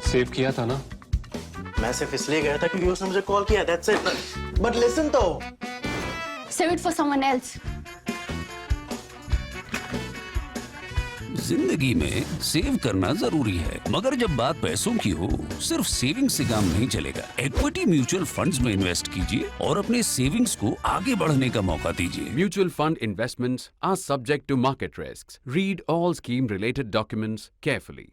Save किया था ना? मैं सिर्फ इसलिए गया था क्योंकि उसने मुझे कॉल किया, that's it. But listen तो. Save it for someone else. जिंदगी में सेव करना जरूरी है, मगर जब बात पैसों की हो, सिर्फ सेविंग से काम नहीं चलेगा। इक्विटी म्यूचुअल फंड्स में इन्वेस्ट कीजिए और अपने सेविंग्स को आगे बढ़ने का मौका दीजिए। Mutual fund investments are subject to market risks. Read all scheme-related documents carefully.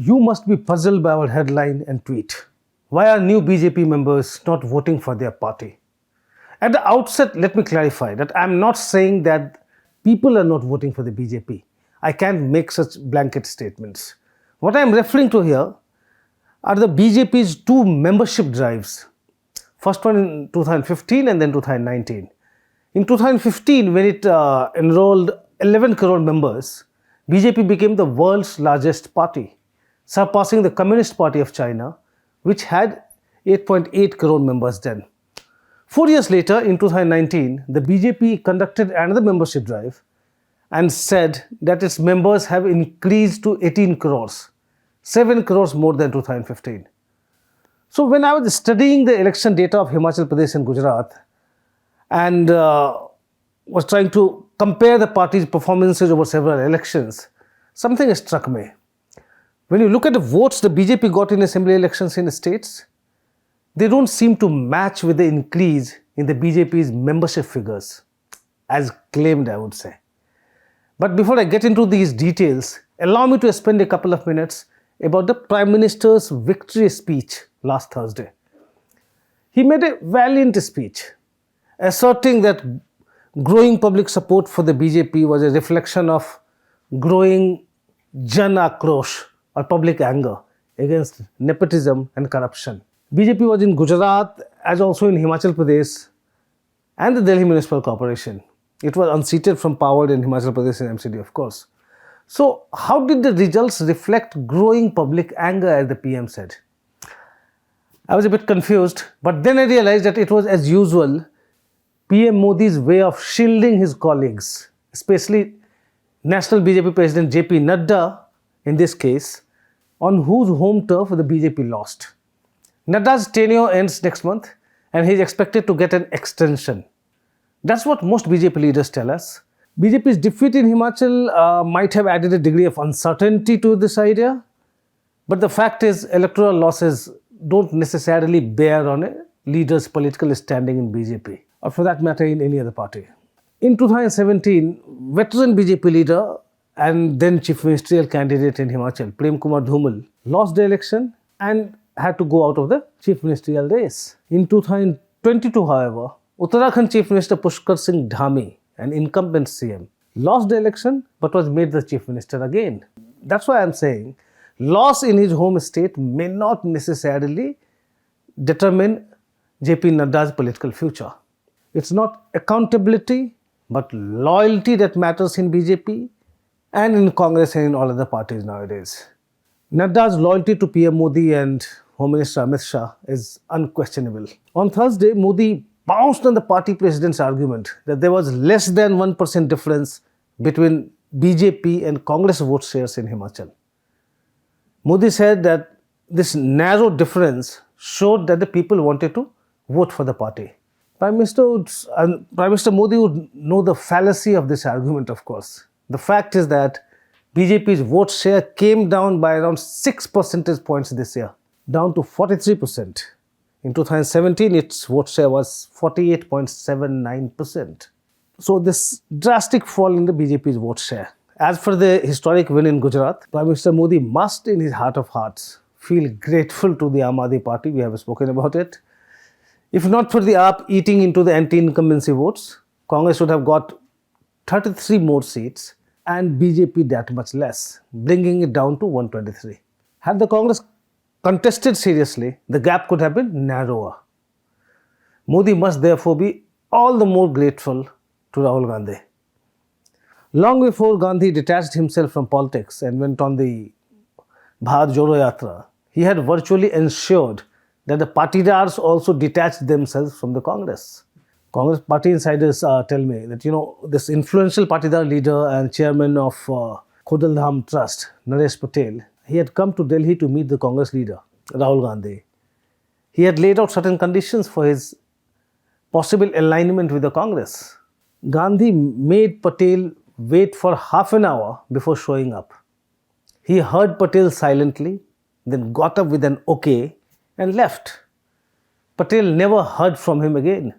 You must be puzzled by our headline and tweet. Why are new BJP members not voting for their party? At the outset, let me clarify that I'm not saying that people are not voting for the BJP. I can't make such blanket statements. What I'm referring to here are the BJP's two membership drives. First one in 2015 and then 2019. In 2015, when it enrolled 11 crore members, BJP became the world's largest party, surpassing the Communist Party of China, which had 8.8 crore members then. 4 years later, in 2019, the BJP conducted another membership drive and said that its members have increased to 18 crores, 7 crores more than 2015. So when I was studying the election data of Himachal Pradesh and Gujarat and was trying to compare the party's performances over several elections, something struck me. When you look at the votes the BJP got in assembly elections in the states, they don't seem to match with the increase in the BJP's membership figures, as claimed, I would say. But before I get into these details, allow me to spend a couple of minutes about the Prime Minister's victory speech last Thursday. He made a valiant speech, asserting that growing public support for the BJP was a reflection of growing Jan Akrosh, or public anger, against nepotism and corruption. BJP was in Gujarat as also in Himachal Pradesh and the Delhi Municipal Corporation. It was unseated from power in Himachal Pradesh and MCD, of course. So, how did the results reflect growing public anger, as the PM said? I was a bit confused, but then I realized that it was, as usual, PM Modi's way of shielding his colleagues, especially National BJP President JP Nadda, in this case, on whose home turf the BJP lost. Nadda's tenure ends next month and he is expected to get an extension. That's what most BJP leaders tell us. BJP's defeat in Himachal might have added a degree of uncertainty to this idea, but the fact is electoral losses don't necessarily bear on a leader's political standing in BJP, or for that matter in any other party. In 2017, veteran BJP leader and then chief ministerial candidate in Himachal, Prem Kumar Dhumal, lost the election and had to go out of the chief ministerial race. In 2022, however, Uttarakhand Chief Minister Pushkar Singh Dhami, an incumbent CM, lost the election but was made the chief minister again. That's why I'm saying loss in his home state may not necessarily determine JP Nadda's political future. It's not accountability but loyalty that matters in BJP and in Congress and in all other parties nowadays. Nadda's loyalty to PM Modi and Home Minister Amit Shah is unquestionable. On Thursday, Modi bounced on the party president's argument that there was less than 1% difference between BJP and Congress vote shares in Himachal. Modi said that this narrow difference showed that the people wanted to vote for the party. Prime Minister Modi would know the fallacy of this argument, of course. The fact is that BJP's vote share came down by around 6 percentage points this year, down to 43%. In 2017, its vote share was 48.79%. So this drastic fall in the BJP's vote share. As for the historic win in Gujarat, Prime Minister Modi must, in his heart of hearts, feel grateful to the Aam Aadmi Party. We have spoken about it. If not for the AAP eating into the anti-incumbency votes, Congress would have got 33 more seats and BJP that much less, bringing it down to 123. Had the Congress contested seriously, the gap could have been narrower. Modi must therefore be all the more grateful to Rahul Gandhi. Long before Gandhi detached himself from politics and went on the Bharat Jodo Yatra, he had virtually ensured that the patidars also detached themselves from the Congress. Congress party insiders tell me that, this influential patidar leader and chairman of Khodaldham Trust, Naresh Patel, he had come to Delhi to meet the Congress leader, Rahul Gandhi. He had laid out certain conditions for his possible alignment with the Congress. Gandhi made Patel wait for half an hour before showing up. He heard Patel silently, then got up with an okay and left. Patel never heard from him again.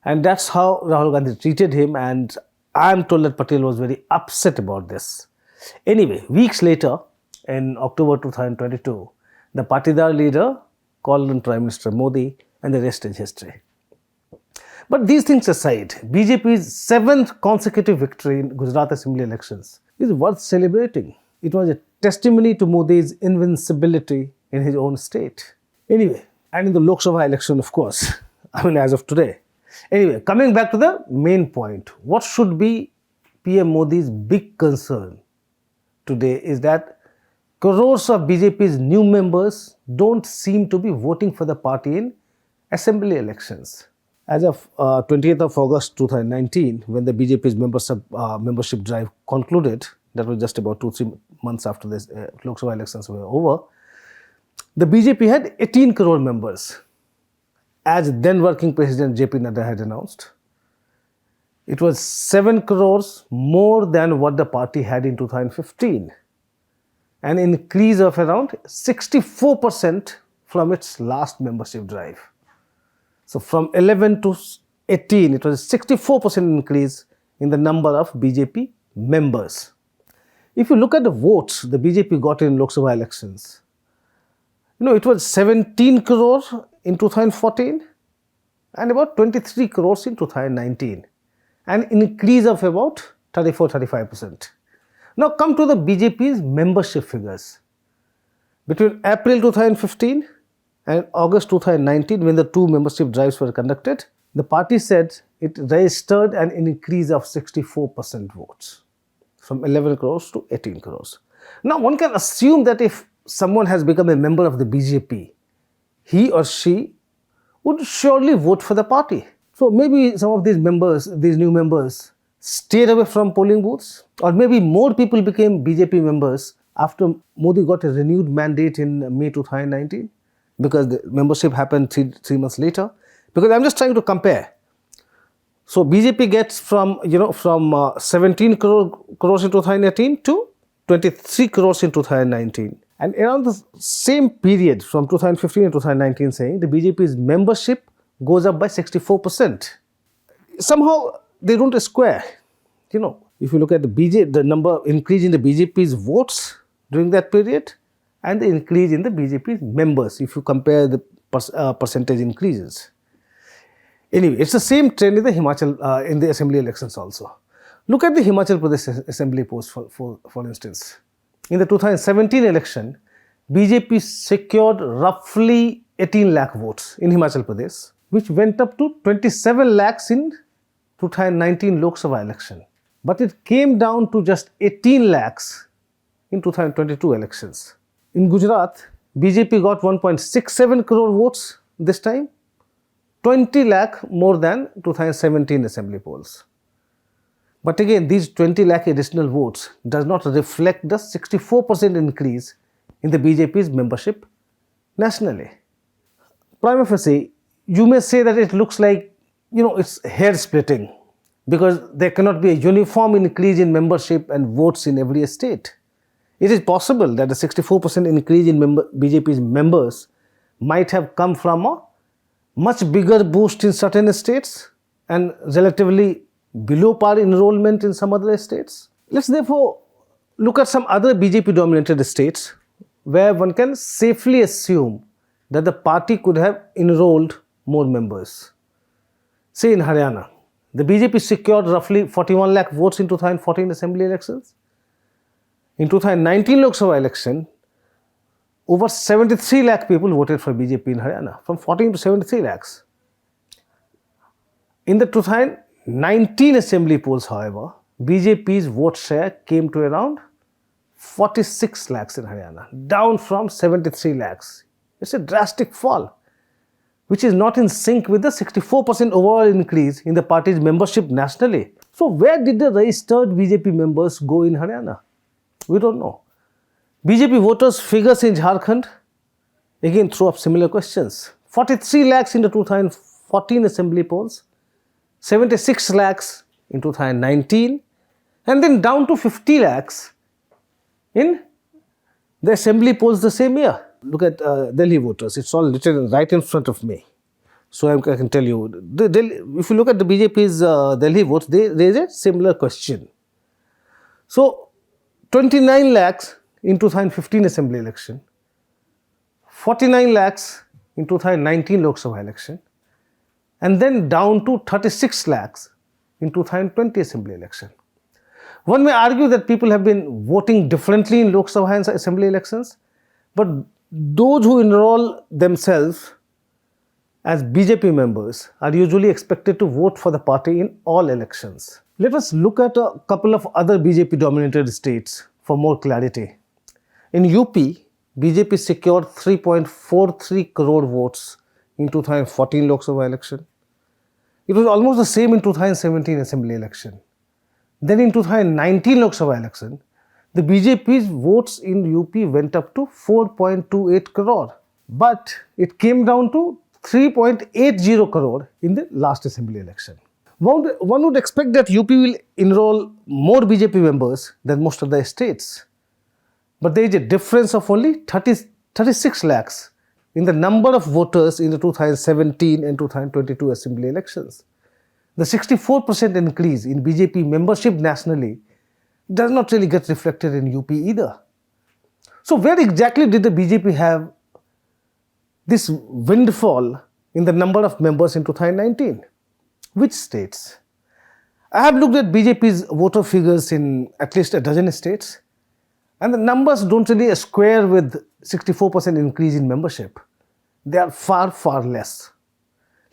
And that's how Rahul Gandhi treated him, and I'm told that Patel was very upset about this. Anyway, weeks later, in October 2022, the Patidar leader called on Prime Minister Modi, and the rest is history. But these things aside, BJP's 7th consecutive victory in Gujarat Assembly elections is worth celebrating. It was a testimony to Modi's invincibility in his own state. Anyway, and in the Lok Sabha election, of course, as of today. Anyway, coming back to the main point, what should be PM Modi's big concern today is that crores of BJP's new members don't seem to be voting for the party in assembly elections. As of 20th of August 2019, when the BJP's membership drive concluded, that was just about 2-3 months after the Lok Sabha elections were over, the BJP had 18 crore members, as then working President JP Nadda had announced. It was 7 crores more than what the party had in 2015, an increase of around 64% from its last membership drive. So from 11 to 18, it was a 64% increase in the number of BJP members. If you look at the votes the BJP got in Lok Sabha elections, it was 17 crores in 2014 and about 23 crores in 2019, an increase of about 34-35%. Now come to the BJP's membership figures. Between April 2015 and August 2019, when the two membership drives were conducted, the party said it registered an increase of 64% votes, from 11 crores to 18 crores. Now one can assume that if someone has become a member of the BJP, he or she would surely vote for the party. So maybe some of these new members, stayed away from polling booths, or maybe more people became BJP members after Modi got a renewed mandate in May 2019, because the membership happened three months later. Because I'm just trying to compare. So BJP gets from 17 crores in 2018 to 23 crores in 2019. And around the same period from 2015 to 2019, saying the BJP's membership goes up by 64%. Somehow they don't square. If you look at the number increase in the BJP's votes during that period and the increase in the BJP's members, if you compare the percentage increases. Anyway, it's the same trend in the in the assembly elections also. Look at the Himachal Pradesh assembly polls for instance. In the 2017 election, BJP secured roughly 18 lakh votes in Himachal Pradesh, which went up to 27 lakhs in 2019 Lok Sabha election. But it came down to just 18 lakhs in 2022 elections. In Gujarat, BJP got 1.67 crore votes this time, 20 lakh more than 2017 assembly polls. But again, these 20 lakh additional votes does not reflect the 64% increase in the BJP's membership nationally. Prima facie, you may say that it looks like, it's hair splitting, because there cannot be a uniform increase in membership and votes in every state. It is possible that the 64% increase in BJP's members might have come from a much bigger boost in certain states and relatively below par enrollment in some other states. Let's therefore look at some other BJP-dominated states where one can safely assume that the party could have enrolled more members. Say in Haryana, the BJP secured roughly 41 lakh votes in 2014 assembly elections. In 2019 Lok Sabha election, over 73 lakh people voted for BJP in Haryana, from 14 to 73 lakhs. In the 2019 assembly polls, however, BJP's vote share came to around 46 lakhs in Haryana, down from 73 lakhs. It's a drastic fall. which is not in sync with the 64% overall increase in the party's membership nationally. So where did the registered BJP members go in Haryana? We don't know. BJP voters figures in Jharkhand again throw up similar questions. 43 lakhs in the 2014 assembly polls, 76 lakhs in 2019, and then down to 50 lakhs in the assembly polls the same year. Look at Delhi voters. It's all written right in front of me. So I can tell you, if you look at the BJP's Delhi votes, they raise a similar question. So 29 lakhs in 2015 assembly election, 49 lakhs in 2019 Lok Sabha election, and then down to 36 lakhs in 2020 assembly election. One may argue that people have been voting differently in Lok Sabha and assembly elections, but those who enroll themselves as BJP members are usually expected to vote for the party in all elections. Let us look at a couple of other BJP dominated states for more clarity. In UP, BJP secured 3.43 crore votes in 2014 Lok Sabha election. It was almost the same in 2017 assembly election. Then in 2019 Lok Sabha election, the BJP's votes in UP went up to 4.28 crore. But it came down to 3.80 crore in the last assembly election. One would expect that UP will enroll more BJP members than most other states. But there is a difference of only 36 lakhs in the number of voters in the 2017 and 2022 assembly elections. The 64% increase in BJP membership nationally does not really get reflected in UP either. So where exactly did the BJP have this windfall in the number of members in 2019? Which states? I have looked at BJP's voter figures in at least a dozen states, and the numbers don't really square with 64% increase in membership. They are far, far less.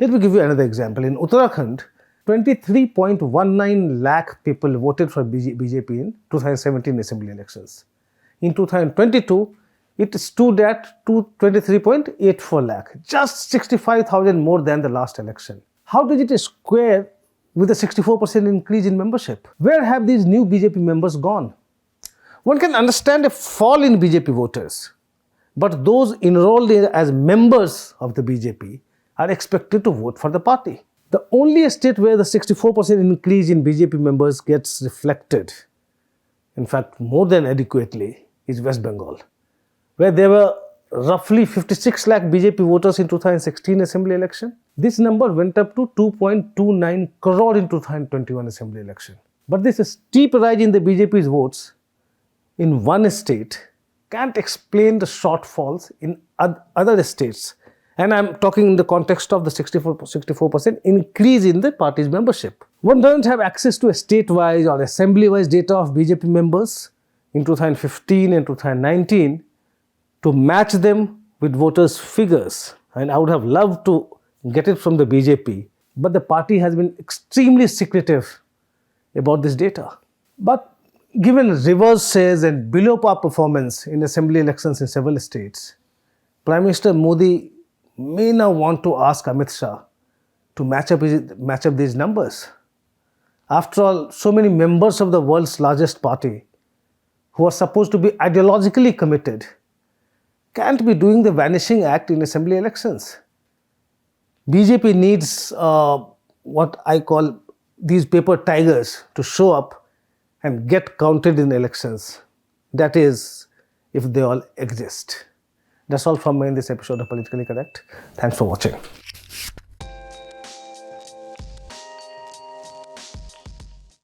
Let me give you another example. In Uttarakhand, 23.19 lakh people voted for BJP in 2017 assembly elections. In 2022, it stood at 23.84 lakh, just 65,000 more than the last election. How did it square with a 64% increase in membership? Where have these new BJP members gone? One can understand a fall in BJP voters, but those enrolled as members of the BJP are expected to vote for the party. The only state where the 64% increase in BJP members gets reflected, in fact more than adequately, is West Bengal, where there were roughly 56 lakh BJP voters in 2016 assembly election. This number went up to 2.29 crore in 2021 assembly election. But this steep rise in the BJP's votes in one state can't explain the shortfalls in other states. And I'm talking in the context of the 64% increase in the party's membership. One doesn't have access to a state-wise or assembly-wise data of BJP members in 2015 and 2019 to match them with voters' figures. And I would have loved to get it from the BJP, but the party has been extremely secretive about this data. But given reverse shares and below par performance in assembly elections in several states, Prime Minister Modi may now want to ask Amit Shah to match up these numbers. After all, so many members of the world's largest party who are supposed to be ideologically committed can't be doing the vanishing act in assembly elections. BJP needs what I call these paper tigers to show up and get counted in elections. That is, if they all exist. That's all from me in this episode of Politically Correct. Thanks for watching.